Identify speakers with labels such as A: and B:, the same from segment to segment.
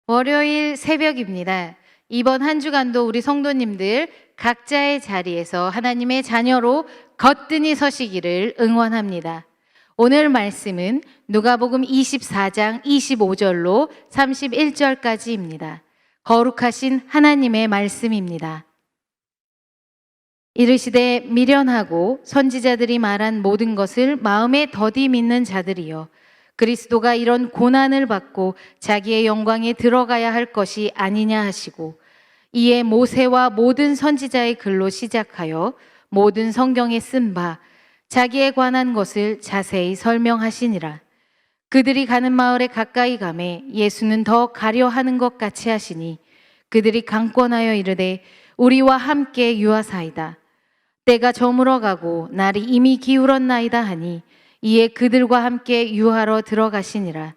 A: 월요일 새벽입니다. 이번 한 주간도 우리 성도님들 각자의 자리에서 하나님의 자녀로 거뜬히 서시기를 응원합니다. 오늘 말씀은 누가복음 24장 25절로 31절까지입니다. 거룩하신 하나님의 말씀입니다. 이르시되 미련하고 선지자들이 말한 모든 것을 마음에 더디 믿는 자들이여, 그리스도가 이런 고난을 받고 자기의 영광에 들어가야 할 것이 아니냐 하시고, 이에 모세와 모든 선지자의 글로 시작하여 모든 성경에 쓴 바 자기에 관한 것을 자세히 설명하시니라. 그들이 가는 마을에 가까이 가매 예수는 더 가려 하는 것 같이 하시니, 그들이 강권하여 이르되 우리와 함께 유하사이다. 때가 저물어 가고 날이 이미 기울었나이다 하니, 이에 그들과 함께 유하러 들어가시니라.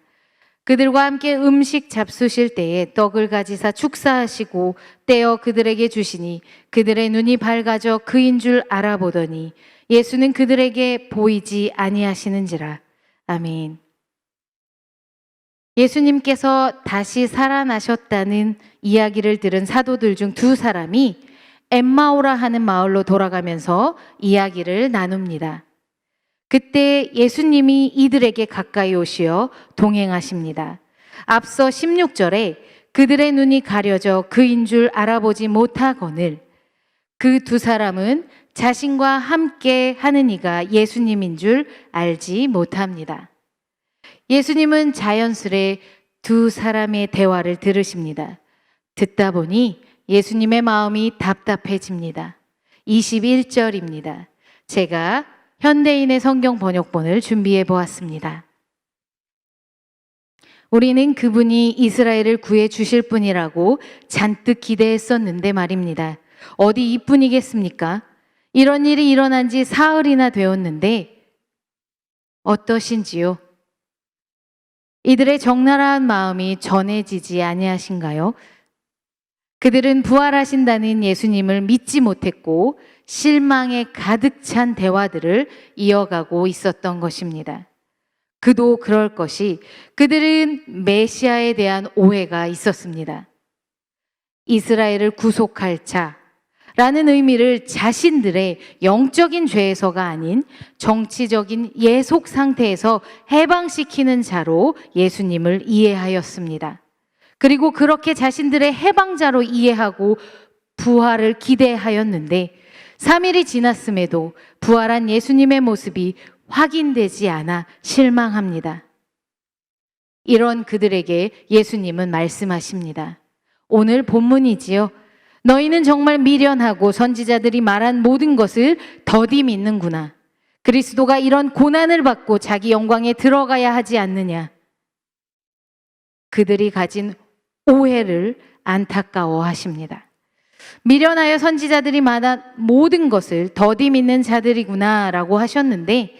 A: 그들과 함께 음식 잡수실 때에 떡을 가지사 축사하시고 떼어 그들에게 주시니, 그들의 눈이 밝아져 그인 줄 알아보더니 예수는 그들에게 보이지 아니하시는지라. 아멘. 예수님께서 다시 살아나셨다는 이야기를 들은 사도들 중 두 사람이 엠마오라 하는 마을로 돌아가면서 이야기를 나눕니다. 그때 예수님이 이들에게 가까이 오시어 동행하십니다. 앞서 16절에 그들의 눈이 가려져 그인 줄 알아보지 못하거늘, 그 두 사람은 자신과 함께 하는 이가 예수님인 줄 알지 못합니다. 예수님은 자연스레 두 사람의 대화를 들으십니다. 듣다 보니 예수님의 마음이 답답해집니다. 21절입니다. 제가 현대인의 성경 번역본을 준비해 보았습니다. 우리는 그분이 이스라엘을 구해 주실 분이라고 잔뜩 기대했었는데 말입니다. 어디 이뿐이겠습니까? 이런 일이 일어난 지 사흘이나 되었는데 어떠신지요? 이들의 적나라한 마음이 전해지지 아니하신가요? 그들은 부활하신다는 예수님을 믿지 못했고 실망에 가득 찬 대화들을 이어가고 있었던 것입니다. 그도 그럴 것이, 그들은 메시아에 대한 오해가 있었습니다. 이스라엘을 구속할 자라는 의미를 자신들의 영적인 죄에서가 아닌 정치적인 예속 상태에서 해방시키는 자로 예수님을 이해하였습니다. 그리고 그렇게 자신들의 해방자로 이해하고 부활을 기대하였는데 3일이 지났음에도 부활한 예수님의 모습이 확인되지 않아 실망합니다. 이런 그들에게 예수님은 말씀하십니다. 오늘 본문이지요. 너희는 정말 미련하고 선지자들이 말한 모든 것을 더디 믿는구나. 그리스도가 이런 고난을 받고 자기 영광에 들어가야 하지 않느냐. 그들이 가진 오해를 안타까워 하십니다. 미련하여 선지자들이 말한 모든 것을 더디 믿는 자들이구나 라고 하셨는데,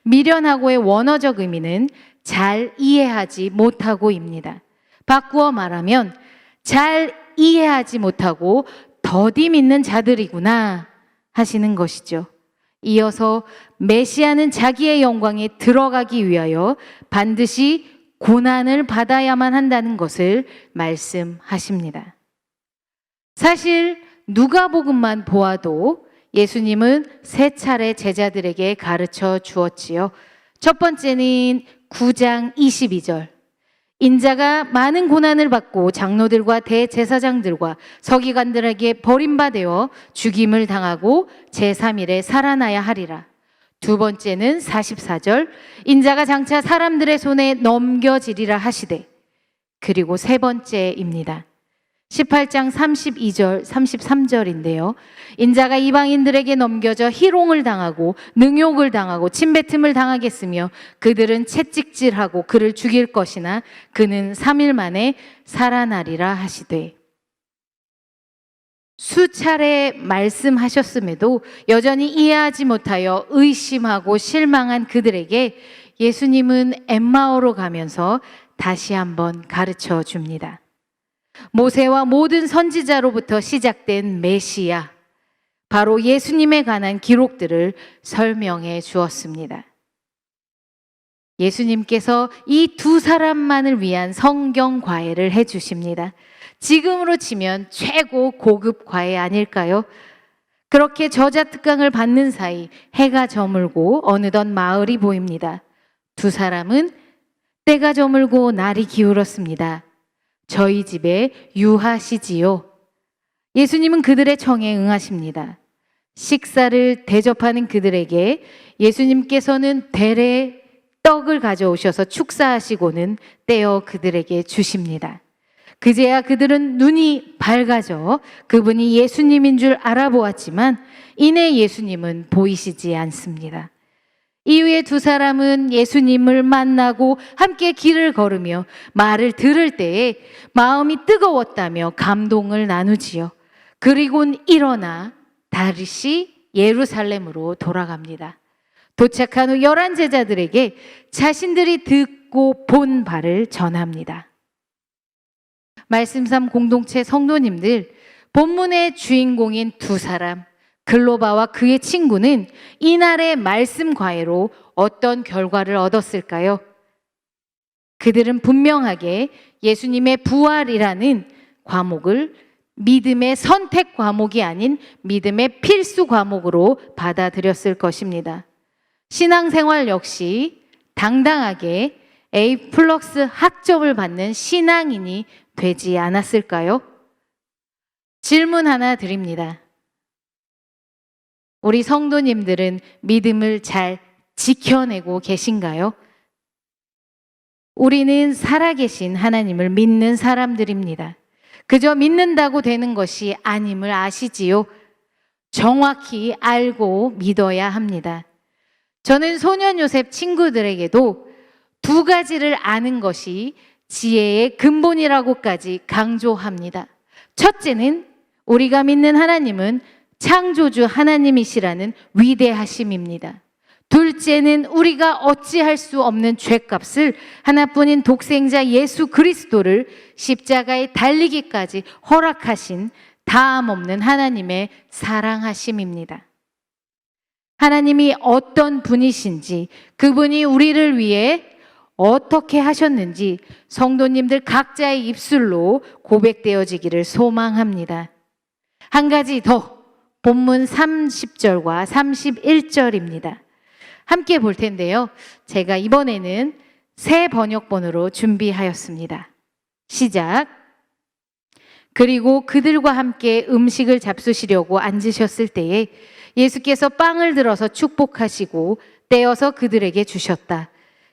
A: 미련하고의 원어적 의미는 잘 이해하지 못하고입니다. 바꾸어 말하면 잘 이해하지 못하고 더디 믿는 자들이구나 하시는 것이죠. 이어서 메시아는 자기의 영광에 들어가기 위하여 반드시 고난을 받아야만 한다는 것을 말씀하십니다. 사실 누가복음만 보아도 예수님은 세 차례 제자들에게 가르쳐 주었지요. 첫 번째는 9장 22절. 인자가 많은 고난을 받고 장로들과 대제사장들과 서기관들에게 버림받아 죽임을 당하고 제3일에 살아나야 하리라. 두 번째는 44절. 인자가 장차 사람들의 손에 넘겨지리라 하시되. 그리고 세 번째입니다. 18장 32절, 33절인데요. 인자가 이방인들에게 넘겨져 희롱을 당하고 능욕을 당하고 침뱉음을 당하겠으며 그들은 채찍질하고 그를 죽일 것이나 그는 3일 만에 살아나리라 하시되. 수차례 말씀하셨음에도 여전히 이해하지 못하여 의심하고 실망한 그들에게 예수님은 엠마오로 가면서 다시 한번 가르쳐 줍니다. 모세와 모든 선지자로부터 시작된 메시아, 바로 예수님에 관한 기록들을 설명해 주었습니다. 예수님께서 이 두 사람만을 위한 성경 과외를 해주십니다. 지금으로 치면 최고 고급 과외 아닐까요? 그렇게 저자특강을 받는 사이 해가 저물고 어느덧 마을이 보입니다. 두 사람은 때가 저물고 날이 기울었습니다. 저희 집에 유하시지요. 예수님은 그들의 청에 응하십니다. 식사를 대접하는 그들에게 예수님께서는 대래 떡을 가져오셔서 축사하시고는 떼어 그들에게 주십니다. 그제야 그들은 눈이 밝아져 그분이 예수님인 줄 알아보았지만 이내 예수님은 보이시지 않습니다. 이후에 두 사람은 예수님을 만나고 함께 길을 걸으며 말을 들을 때에 마음이 뜨거웠다며 감동을 나누지요. 그리고는 일어나 다시 예루살렘으로 돌아갑니다. 도착한 후 11 제자들에게 자신들이 듣고 본 바를 전합니다. 말씀삼 공동체 성도님들, 본문의 주인공인 두 사람, 글로바와 그의 친구는 이날의 말씀 과외로 어떤 결과를 얻었을까요? 그들은 분명하게 예수님의 부활이라는 과목을 믿음의 선택 과목이 아닌 믿음의 필수 과목으로 받아들였을 것입니다. 신앙생활 역시 당당하게 A+ 학점을 받는 신앙인이 되지 않았을까요? 질문 하나 드립니다. 우리 성도님들은 믿음을 잘 지켜내고 계신가요? 우리는 살아계신 하나님을 믿는 사람들입니다. 그저 믿는다고 되는 것이 아님을 아시지요? 정확히 알고 믿어야 합니다. 저는 소년 요셉 친구들에게도 두 가지를 아는 것이 지혜의 근본이라고까지 강조합니다. 첫째는 우리가 믿는 하나님은 창조주 하나님이시라는 위대하심입니다. 둘째는 우리가 어찌할 수 없는 죄값을 하나뿐인 독생자 예수 그리스도를 십자가에 달리기까지 허락하신 다함없는 하나님의 사랑하심입니다. 하나님이 어떤 분이신지, 그분이 우리를 위해 어떻게 하셨는지 성도님들 각자의 입술로 고백되어지기를 소망합니다. 한 가지 더, 본문 30절과 31절입니다. 함께 볼 텐데요. 제가 이번에는 새 번역본으로 준비하였습니다. 시작. 그리고 그들과 함께 음식을 잡수시려고 앉으셨을 때에 예수께서 빵을 들어서 축복하시고 떼어서 그들에게 주셨다.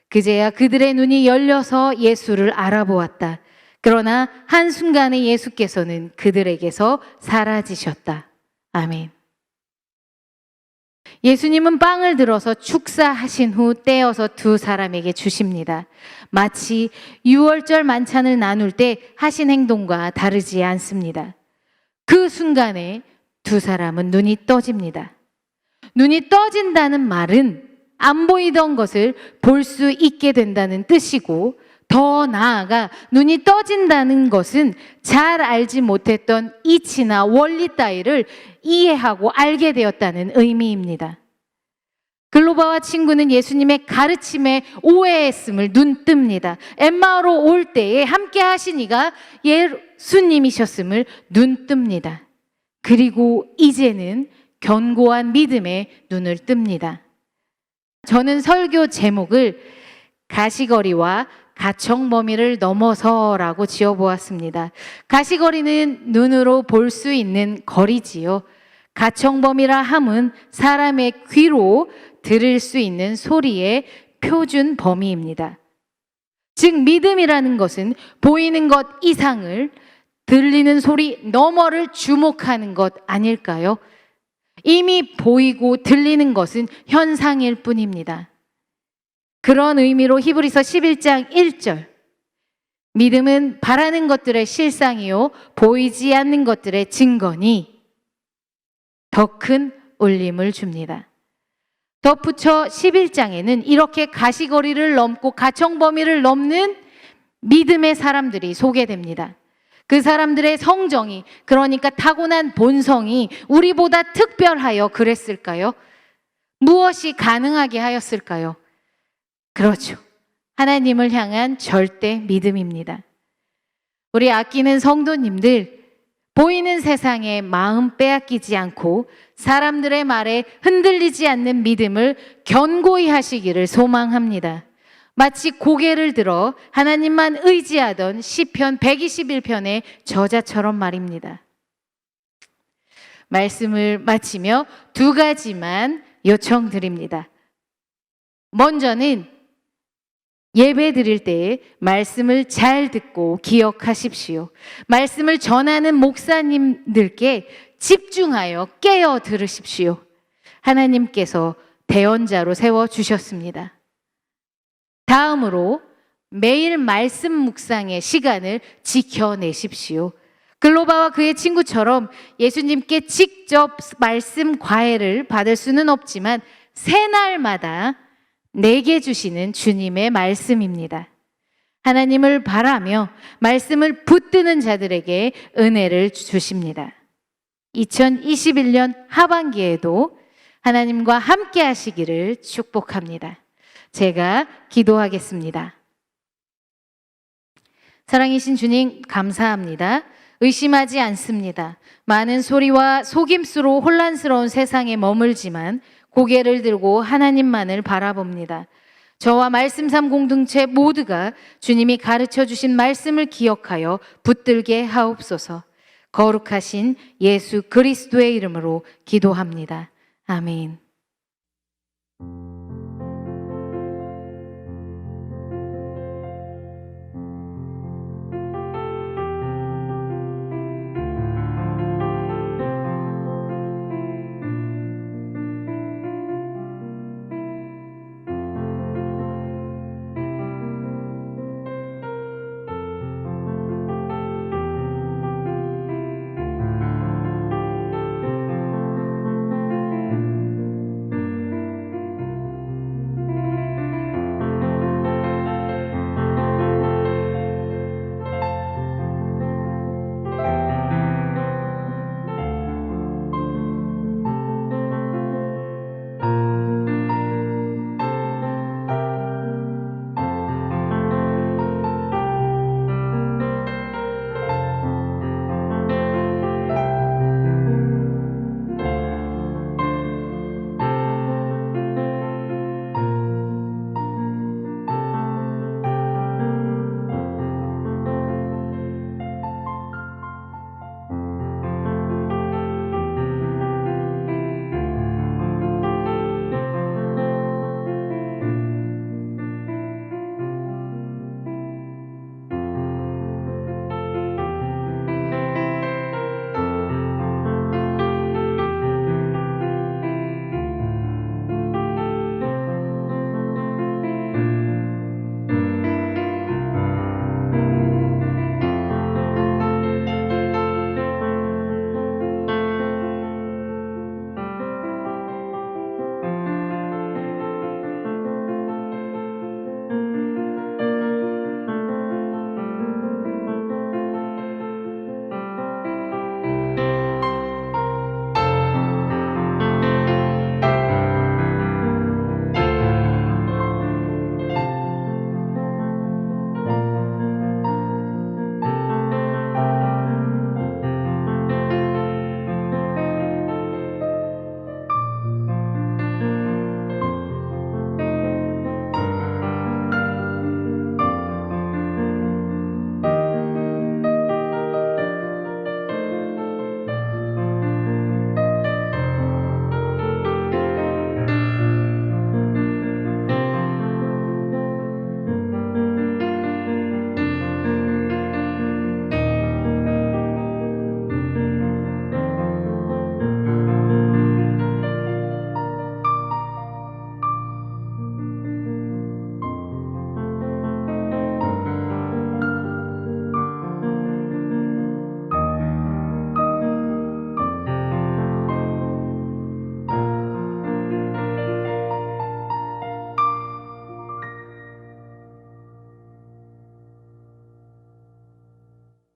A: 그제야 그들의 눈이 열려서 예수를 알아보았다. 그러나 한순간에 예수께서는 그들에게서 사라지셨다. 아멘. 예수님은 빵을 들어서 축사하신 후 떼어서 두 사람에게 주십니다. 마치 유월절 만찬을 나눌 때 하신 행동과 다르지 않습니다. 그 순간에 두 사람은 눈이 떠집니다. 눈이 떠진다는 말은 안 보이던 것을 볼 수 있게 된다는 뜻이고, 더 나아가 눈이 떠진다는 것은 잘 알지 못했던 이치나 원리 따위를 이해하고 알게 되었다는 의미입니다. 글로바와 친구는 예수님의 가르침에 오해했음을 눈뜹니다. 엠마오로 올 때에 함께 하신 이가 예수님이셨음을 눈뜹니다. 그리고 이제는 견고한 믿음에 눈을 뜹니다. 저는 설교 제목을 가시거리와 가청범위를 넘어서라고 지어보았습니다. 가시거리는 눈으로 볼 수 있는 거리지요. 가청범위라 함은 사람의 귀로 들을 수 있는 소리의 표준 범위입니다. 즉 믿음이라는 것은 보이는 것 이상을, 들리는 소리 너머를 주목하는 것 아닐까요? 이미 보이고 들리는 것은 현상일 뿐입니다. 그런 의미로 히브리서 11장 1절, 믿음은 바라는 것들의 실상이요 보이지 않는 것들의 증거니 더 큰 울림을 줍니다. 덧붙여 11장에는 이렇게 가시거리를 넘고 가청범위를 넘는 믿음의 사람들이 소개됩니다. 그 사람들의 성정이, 그러니까 타고난 본성이 우리보다 특별하여 그랬을까요? 무엇이 가능하게 하였을까요? 그렇죠. 하나님을 향한 절대 믿음입니다. 우리 아끼는 성도님들, 보이는 세상에 마음 빼앗기지 않고 사람들의 말에 흔들리지 않는 믿음을 견고히 하시기를 소망합니다. 마치 고개를 들어 하나님만 의지하던 시편 121편의 저자처럼 말입니다. 말씀을 마치며 두 가지만 요청드립니다. 먼저는 예배 드릴 때 말씀을 잘 듣고 기억하십시오. 말씀을 전하는 목사님들께 집중하여 깨어 들으십시오. 하나님께서 대언자로 세워주셨습니다. 다음으로 매일 말씀 묵상의 시간을 지켜내십시오. 글로바와 그의 친구처럼 예수님께 직접 말씀 과외를 받을 수는 없지만 새날마다 내게 주시는 주님의 말씀입니다. 하나님을 바라며 말씀을 붙드는 자들에게 은혜를 주십니다. 2021년 하반기에도 하나님과 함께 하시기를 축복합니다. 제가 기도하겠습니다. 사랑이신 주님, 감사합니다. 의심하지 않습니다. 많은 소리와 속임수로 혼란스러운 세상에 머물지만 고개를 들고 하나님만을 바라봅니다. 저와 말씀삼 공동체 모두가 주님이 가르쳐 주신 말씀을 기억하여 붙들게 하옵소서. 거룩하신 예수 그리스도의 이름으로 기도합니다. 아멘.